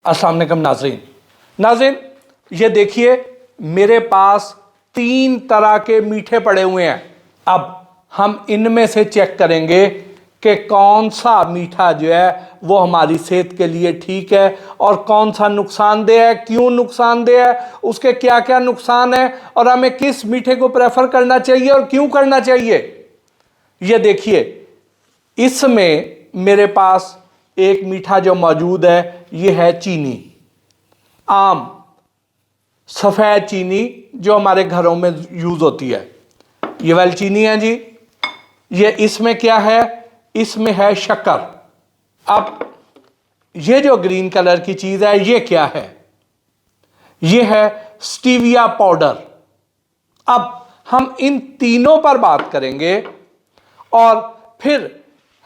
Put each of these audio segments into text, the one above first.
अस्सलाम वालेकुम नाज़रीन। नाज़रीन ये देखिए मेरे पास 3 तरह के मीठे पड़े हुए हैं। अब हम इनमें से चेक करेंगे कि कौन सा मीठा जो है वो हमारी सेहत के लिए ठीक है और कौन सा नुकसानदेह है, क्यों नुकसानदेह है, उसके क्या क्या नुकसान है और हमें किस मीठे को प्रेफर करना चाहिए और क्यों करना चाहिए। ये देखिए इसमें मेरे पास एक मीठा जो मौजूद है ये है चीनी, आम सफ़ेद चीनी जो हमारे घरों में यूज़ होती है। ये वाली चीनी है जी। ये इसमें क्या है, इसमें है शक्कर। अब ये जो ग्रीन कलर की चीज़ है ये क्या है, ये है स्टीविया पाउडर। अब हम इन तीनों पर बात करेंगे और फिर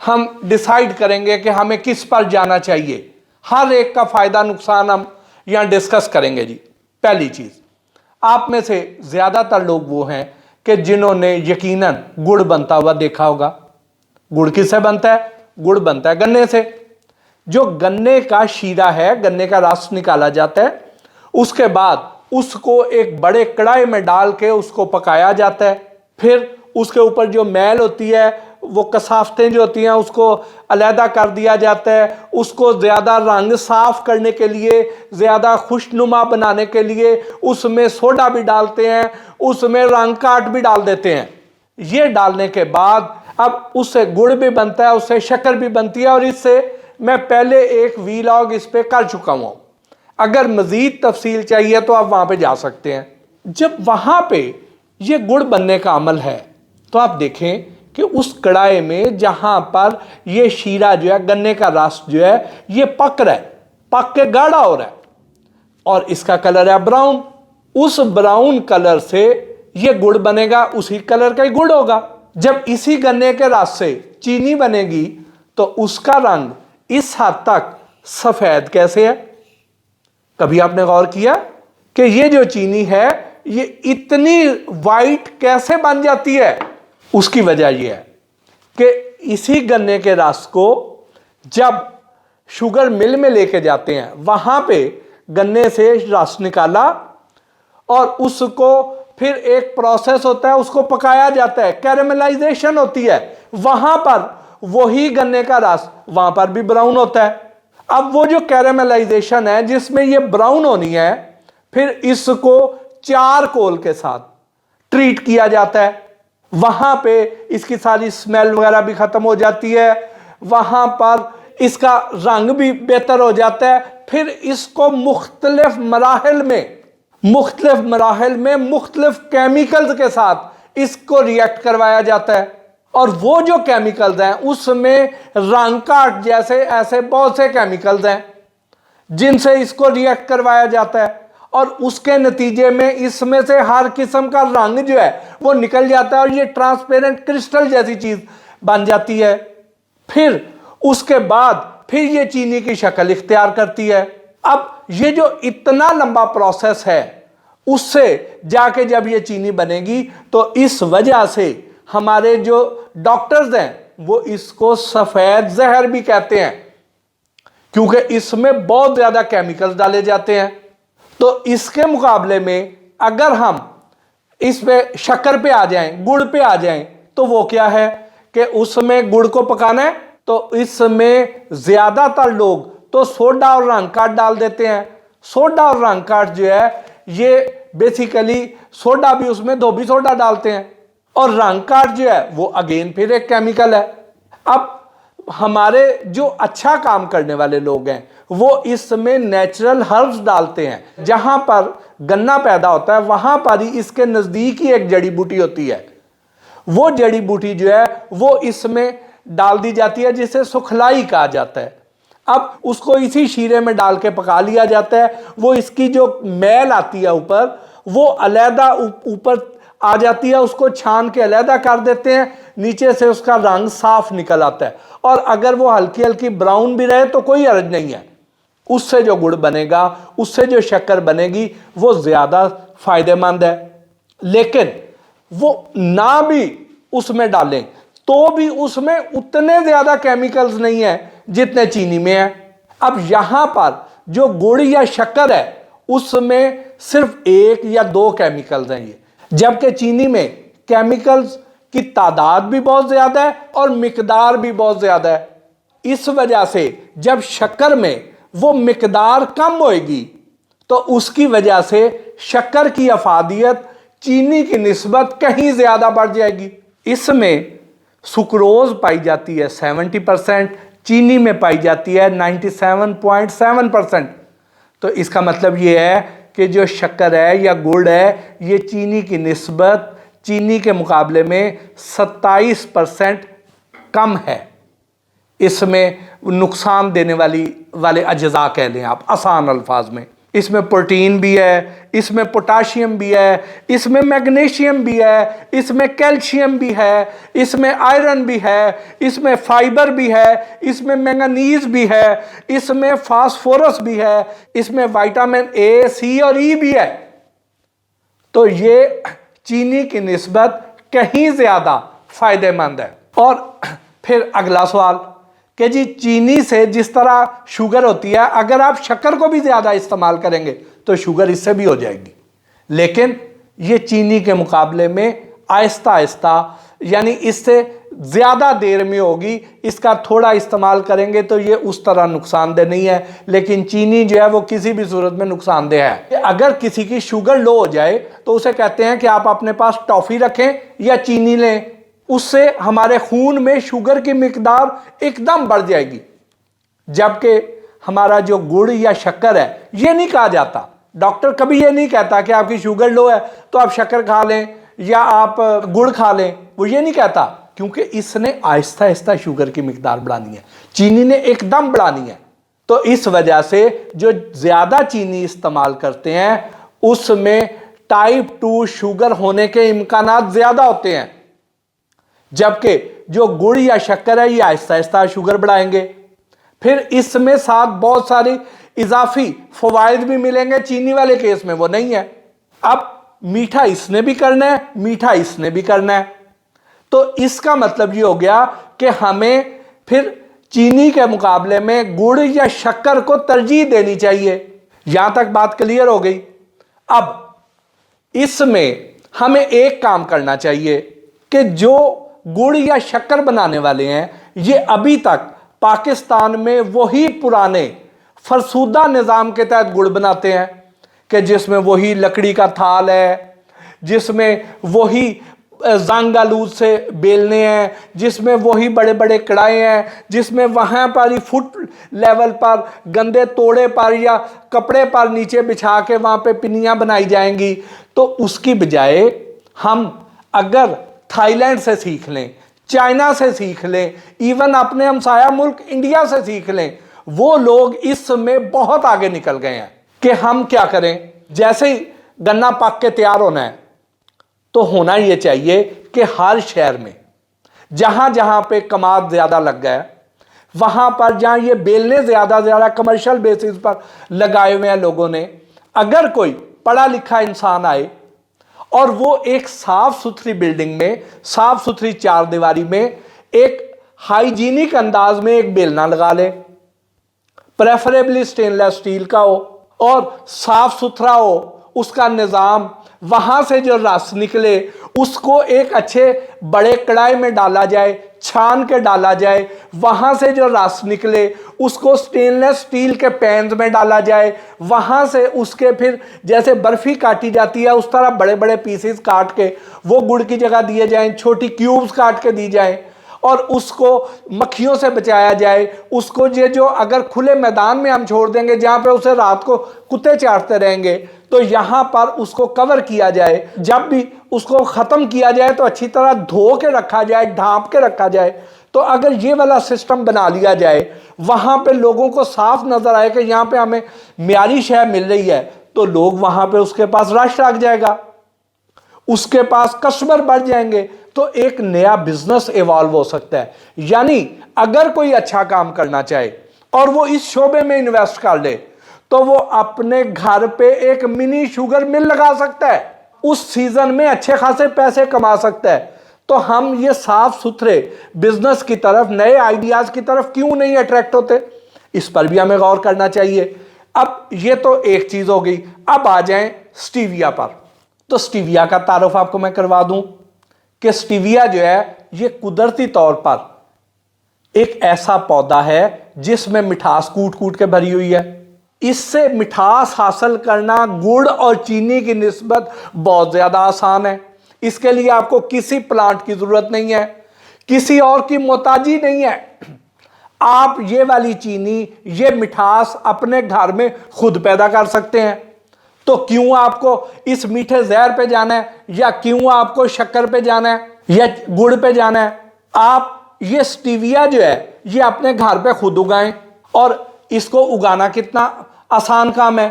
हम डिसाइड करेंगे कि हमें किस पर जाना चाहिए। हर एक का फ़ायदा नुकसान हम यहाँ डिस्कस करेंगे जी। पहली चीज़, आप में से ज़्यादातर लोग वो हैं कि जिन्होंने यकीनन गुड़ बनता हुआ देखा होगा। गुड़ किससे बनता है? गुड़ बनता है गन्ने से। जो गन्ने का शीरा है, गन्ने का रस निकाला जाता है, उसके बाद उसको एक बड़े कढ़ाई में डाल के उसको पकाया जाता है। फिर उसके ऊपर जो मैल होती है, वो कसाफ्तें जो होती हैं, उसको अलहदा कर दिया जाता है। उसको ज़्यादा रंग साफ करने के लिए, ज़्यादा खुशनुमा बनाने के लिए उसमें सोडा भी डालते हैं, उसमें रंग काट भी डाल देते हैं। ये डालने के बाद अब उससे गुड़ भी बनता है, उससे शक्कर भी बनती है और इससे मैं पहले एक वीलॉग इस पर कर चुका हूँ। अगर मज़ीद तफसील चाहिए तो आप वहाँ पे जा सकते हैं। जब वहाँ पे ये गुड़ बनने का अमल है तो आप देखें कि उस कढ़ाई में जहाँ पर ये शीरा जो है, गन्ने का रस जो है, ये पक रहा है, पक के गाढ़ा हो रहा है और इसका कलर है ब्राउन। उस ब्राउन कलर से ये गुड़ बनेगा, उसी कलर का ही गुड़ होगा। जब इसी गन्ने के रस से चीनी बनेगी तो उसका रंग इस हद तक सफ़ेद कैसे है? कभी आपने गौर किया कि ये जो चीनी है ये इतनी वाइट कैसे बन जाती है? उसकी वजह यह है कि इसी गन्ने के रस को जब शुगर मिल में लेके जाते हैं, वहां पे गन्ने से रस निकाला और उसको फिर एक प्रोसेस होता है, उसको पकाया जाता है, कैरेमलाइजेशन होती है। वहां पर वही गन्ने का रस वहां पर भी ब्राउन होता है। अब वो जो कैरेमलाइजेशन है जिसमें ये ब्राउन होनी है, फिर इसको चारकोल के साथ ट्रीट किया जाता है। वहां पे इसकी सारी स्मेल वगैरह भी खत्म हो जाती है, वहां पर इसका रंग भी बेहतर हो जाता है। फिर इसको मुख्तलिफ मराहिल में मुख्तलिफ केमिकल्स के साथ इसको रिएक्ट करवाया जाता है और वो जो केमिकल्स हैं उसमें रंग काट जैसे ऐसे बहुत से केमिकल्स हैं जिनसे इसको रिएक्ट करवाया जाता है और उसके नतीजे में इसमें से हर किस्म का रंग जो है वो निकल जाता है और ये ट्रांसपेरेंट क्रिस्टल जैसी चीज बन जाती है। फिर उसके बाद फिर ये चीनी की शक्ल इख्तियार करती है। अब ये जो इतना लंबा प्रोसेस है उससे जाके जब ये चीनी बनेगी तो इस वजह से हमारे जो डॉक्टर्स हैं वो इसको सफेद जहर भी कहते हैं, क्योंकि इसमें बहुत ज्यादा केमिकल्स डाले जाते हैं। तो इसके मुकाबले में अगर हम इस पे शक्कर पे आ जाएं, गुड़ पे आ जाएं, तो वो क्या है कि उसमें गुड़ को पकाना है तो इसमें ज्यादातर लोग तो सोडा और रंग काट डाल देते हैं। सोडा और रंग काट जो है ये बेसिकली सोडा भी उसमें धोबी सोडा डालते हैं और रंग काट जो है वो अगेन फिर एक केमिकल है। अब हमारे जो अच्छा काम करने वाले लोग हैं वो इसमें नेचुरल हर्ब्स डालते हैं। जहां पर गन्ना पैदा होता है वहां पर ही इसके नजदीक ही एक जड़ी बूटी होती है, वो जड़ी बूटी जो है वो इसमें डाल दी जाती है जिसे सुखलाई कहा जाता है। अब उसको इसी शीरे में डाल के पका लिया जाता है। वो इसकी जो मैल आती है ऊपर वो अलहदा ऊपर आ जाती है, उसको छान के अलहदा कर देते हैं, नीचे से उसका रंग साफ निकल आता है और अगर वो हल्की हल्की ब्राउन भी रहे तो कोई हर्ज नहीं है। उससे जो गुड़ बनेगा, उससे जो शक्कर बनेगी वो ज्यादा फायदेमंद है। लेकिन वो ना भी उसमें डालें तो भी उसमें उतने ज्यादा केमिकल्स नहीं है जितने चीनी में है। अब यहां पर जो गुड़ या शक्कर है उसमें सिर्फ 1 या 2 केमिकल्स हैं ये, जबकि चीनी में केमिकल्स की तादाद भी बहुत ज्यादा है और मिकदार भी बहुत ज्यादा है। इस वजह से जब शक्कर में वो मिकदार कम होएगी तो उसकी वजह से शक्कर की अफादियत चीनी की निस्बत कहीं ज्यादा बढ़ जाएगी। इसमें सुक्रोज पाई जाती है 70%, चीनी में पाई जाती है 97.7%। तो इसका मतलब ये है कि जो शक्कर है या गुड़ है ये चीनी की निस्बत चीनी के मुकाबले में 27% कम है। इसमें नुकसान देने वाले अज्जा कह लें आप आसान अल्फाज में। इसमें प्रोटीन भी है, इसमें पोटाशियम भी है, इसमें मैग्नीशियम भी है, इसमें कैल्शियम भी है, इसमें आयरन भी है, इसमें फाइबर भी है, इसमें मैंगनीज भी है, इसमें फास्फोरस भी है, इसमें विटामिन ए, सी और ई भी है। तो ये चीनी की निस्बत कहीं ज्यादा फायदेमंद है। और फिर अगला सवाल कि जी चीनी से जिस तरह शुगर होती है, अगर आप शक्कर को भी ज्यादा इस्तेमाल करेंगे तो शुगर इससे भी हो जाएगी, लेकिन ये चीनी के मुकाबले में आहिस्ता आहिस्ता यानी इससे ज्यादा देर में होगी। इसका थोड़ा इस्तेमाल करेंगे तो ये उस तरह नुकसानदेह नहीं है, लेकिन चीनी जो है वो किसी भी सूरत में नुकसानदेह है। अगर किसी की शुगर लो हो जाए तो उसे कहते हैं कि आप अपने पास टॉफी रखें या चीनी लें, उससे हमारे खून में शुगर की मिकदार एकदम बढ़ जाएगी। जबकि हमारा जो गुड़ या शक्कर है ये नहीं कहा जाता, डॉक्टर कभी ये नहीं कहता कि आपकी शुगर लो है तो आप शक्कर खा लें या आप गुड़ खा लें, वो ये नहीं कहता, क्योंकि इसने आहिस्ता आहिस्ता शुगर की मिकदार बढ़ानी है, चीनी ने एकदम बढ़ानी है। तो इस वजह से जो ज्यादा चीनी इस्तेमाल करते हैं उसमें टाइप 2 शुगर होने के इम्कानात ज्यादा होते हैं, जबकि जो गुड़ या शक्कर है ये आहिस्ता आहिस्ता शुगर बढ़ाएंगे। फिर इसमें साथ बहुत सारी इजाफी फवायद भी मिलेंगे, चीनी वाले केस में वो नहीं है। अब मीठा इसने भी करना है, मीठा इसने भी करना है, तो इसका मतलब ये हो गया कि हमें फिर चीनी के मुकाबले में गुड़ या शक्कर को तरजीह देनी चाहिए। यहां तक बात क्लियर हो गई। अब इसमें हमें एक काम करना चाहिए कि जो गुड़ या शक्कर बनाने वाले हैं ये अभी तक पाकिस्तान में वही पुराने फरसूदा निज़ाम के तहत गुड़ बनाते हैं कि जिसमें वही लकड़ी का थाल है, जिसमें वही जंग आलूद से बेलने हैं, जिसमें वही बड़े बड़े कढ़ाई हैं, जिसमें वहाँ पर ही फुट लेवल पर गंदे तोड़े पर या कपड़े पर नीचे बिछा के वहाँ पे पिनियाँ बनाई जाएंगी। तो उसकी बजाय हम अगर थाईलैंड से सीख लें, चाइना से सीख लें, इवन अपने हमसाया मुल्क इंडिया से सीख लें, वो लोग इस समय बहुत आगे निकल गए हैं कि हम क्या करें। जैसे ही गन्ना पक के तैयार होना है तो होना ये चाहिए कि हर शहर में जहां जहां पे कमाद ज्यादा लग गया वहां पर जहां ये बेलने ज्यादा कमर्शियल बेसिस पर लगाए हुए हैं लोगों ने, अगर कोई पढ़ा लिखा इंसान आए और वो एक साफ सुथरी बिल्डिंग में, साफ सुथरी चार दीवारी में एक हाइजीनिक अंदाज में एक बेलना लगा ले, प्रेफरेबली स्टेनलेस स्टील का हो और साफ सुथरा हो उसका निज़ाम, वहां से जो रस निकले उसको एक अच्छे बड़े कढ़ाई में डाला जाए, छान के डाला जाए, वहां से जो रस निकले उसको स्टेनलेस स्टील के पैन्स में डाला जाए, वहां से उसके फिर जैसे बर्फी काटी जाती है उस तरह बड़े बड़े पीसेस काट के वो गुड़ की जगह दिए जाएं, छोटी क्यूब्स काट के दी जाएं और उसको मक्खियों से बचाया जाए। उसको ये जो अगर खुले मैदान में हम छोड़ देंगे जहां पे उसे रात को कुत्ते चाटते रहेंगे, तो यहां पर उसको कवर किया जाए, जब भी उसको ख़त्म किया जाए तो अच्छी तरह धो के रखा जाए, ढांप के रखा जाए। तो अगर ये वाला सिस्टम बना लिया जाए, वहां पे लोगों को साफ नजर आए कि यहाँ पे हमें म्यारी शय मिल रही है, तो लोग वहां पे उसके पास रश लग जाएगा, उसके पास कस्टमर बढ़ जाएंगे, तो एक नया बिजनेस इवॉल्व हो सकता है। यानी अगर कोई अच्छा काम करना चाहे और वो इस शोबे में इन्वेस्ट कर ले तो वो अपने घर पे एक मिनी शुगर मिल लगा सकता है, उस सीजन में अच्छे खासे पैसे कमा सकता है। तो हम ये साफ सुथरे बिजनेस की तरफ, नए आइडियाज की तरफ क्यों नहीं अट्रैक्ट होते, इस पर भी हमें गौर करना चाहिए। अब ये तो एक चीज हो गई। अब आ जाएं स्टीविया पर। तो स्टीविया का तारुफ आपको मैं करवा दूं कि स्टीविया जो है ये कुदरती तौर पर एक ऐसा पौधा है जिसमें मिठास कूट कूट के भरी हुई है। इससे मिठास हासिल करना गुड़ और चीनी की निस्बत बहुत ज्यादा आसान है। इसके लिए आपको किसी प्लांट की जरूरत नहीं है, किसी और की मोहताजी नहीं है। आप ये वाली चीनी, ये मिठास अपने घर में खुद पैदा कर सकते हैं। तो क्यों आपको इस मीठे जहर पे जाना है, या क्यों आपको शक्कर पे जाना है, या गुड़ पे जाना है? आप ये स्टीविया जो है ये अपने घर पे खुद उगाएं। और इसको उगाना कितना आसान काम है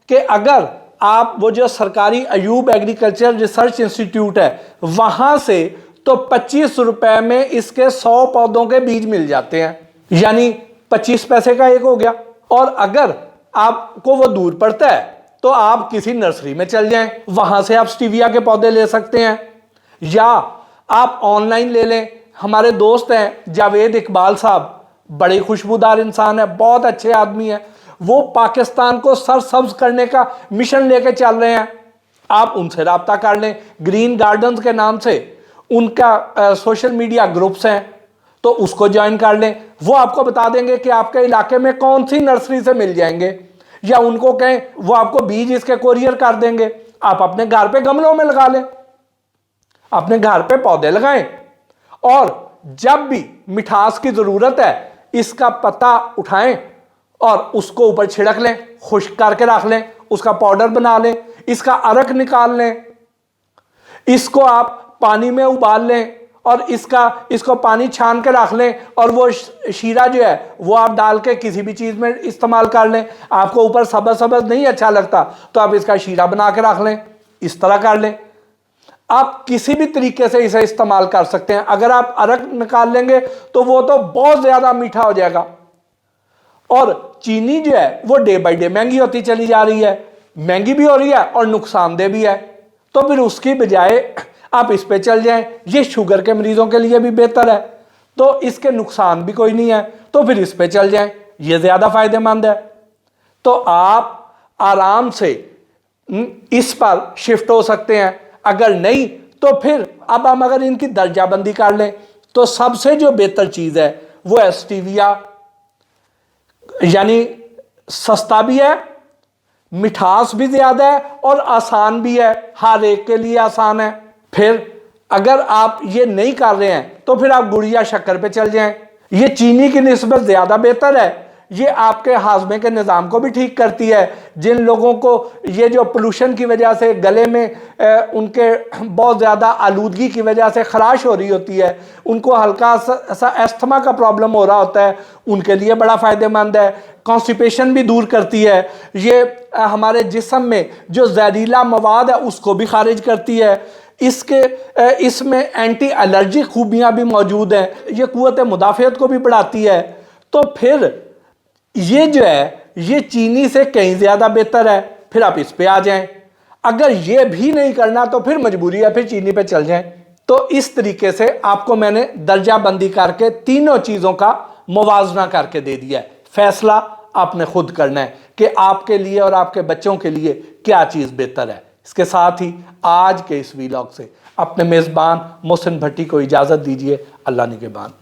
कि अगर आप वो जो सरकारी अयूब एग्रीकल्चर रिसर्च इंस्टीट्यूट है वहां से, तो 25 रुपए में इसके 100 पौधों के बीज मिल जाते हैं, यानी 25 पैसे का एक हो गया। और अगर आपको वो दूर पड़ता है तो आप किसी नर्सरी में चल जाएं, वहां से आप स्टीविया के पौधे ले सकते हैं, या आप ऑनलाइन ले लें। हमारे दोस्त हैं जावेद इकबाल साहब, बड़े खुशबूदार इंसान है, बहुत अच्छे आदमी है। वो पाकिस्तान को सरसब्ज करने का मिशन लेके चल रहे हैं। आप उनसे राब्ता कर लें, ग्रीन गार्डन्स के नाम से उनका सोशल मीडिया ग्रुप्स हैं, तो उसको ज्वाइन कर लें। वो आपको बता देंगे कि आपके इलाके में कौन सी नर्सरी से मिल जाएंगे, या उनको कहें वो आपको बीज इसके कोरियर कर देंगे। आप अपने घर पे गमलों में लगा लें, अपने घर पे पौधे लगाएं, और जब भी मिठास की जरूरत है इसका पत्ता उठाएं और उसको ऊपर छिड़क लें, खुश्क करके रख लें, उसका पाउडर बना लें, इसका अरक निकाल लें, इसको आप पानी में उबाल लें और इसको पानी छान के रख लें, और वो शीरा जो है वो आप डाल के किसी भी चीज में इस्तेमाल कर लें। आपको ऊपर सब्ज सब्ज नहीं अच्छा लगता तो आप इसका शीरा बना के रख लें, इस तरह कर लें। आप किसी भी तरीके से इसे इस्तेमाल कर सकते हैं। अगर आप अरक निकाल लेंगे तो वो तो बहुत ज्यादा मीठा हो जाएगा। और चीनी जो है वो डे बाई डे महंगी होती चली जा रही है, महंगी भी हो रही है और नुकसानदेह भी है। तो फिर उसकी बजाय आप इस पे चल जाएं, ये शुगर के मरीजों के लिए भी बेहतर है, तो इसके नुकसान भी कोई नहीं है, तो फिर इस पे चल जाएं, ये ज्यादा फायदेमंद है। तो आप आराम से इस पर शिफ्ट हो सकते हैं। अगर नहीं तो फिर अब हम अगर इनकी दर्जाबंदी कर लें तो सबसे जो बेहतर चीज है वो है स्टीविया, यानी सस्ता भी है, मिठास भी ज्यादा है और आसान भी है, हर एक के लिए आसान है। फिर अगर आप ये नहीं कर रहे हैं तो फिर आप गुड़ या शक्कर पे चल जाएं, ये चीनी की निस्बत ज्यादा बेहतर है। ये आपके हाजमे के निज़ाम को भी ठीक करती है। जिन लोगों को ये जो पोल्यूशन की वजह से गले में उनके बहुत ज़्यादा आलूदगी की वजह से खराश हो रही होती है, उनको हल्का सा अस्थमा का प्रॉब्लम हो रहा होता है, उनके लिए बड़ा फ़ायदेमंद है। कॉन्स्टिपेशन भी दूर करती है। ये हमारे जिस्म में जो जहरीला मवाद है उसको भी खारिज करती है। इसमें एंटी एलर्जी खूबियाँ भी मौजूद हैं। ये क़ुव्वत मुदाफ़ियत को भी बढ़ाती है। तो फिर ये जो है ये चीनी से कहीं ज्यादा बेहतर है। फिर आप इस पे आ जाएं। अगर ये भी नहीं करना तो फिर मजबूरी है, फिर चीनी पे चल जाएं। तो इस तरीके से आपको मैंने दर्जाबंदी करके तीनों चीजों का मुवाजना करके दे दिया है। फैसला आपने खुद करना है कि आपके लिए और आपके बच्चों के लिए क्या चीज बेहतर है। इसके साथ ही आज के इस वीलॉग से अपने मेजबान मोहसिन भट्टी को इजाजत दीजिए। अल्लाह निगहबान।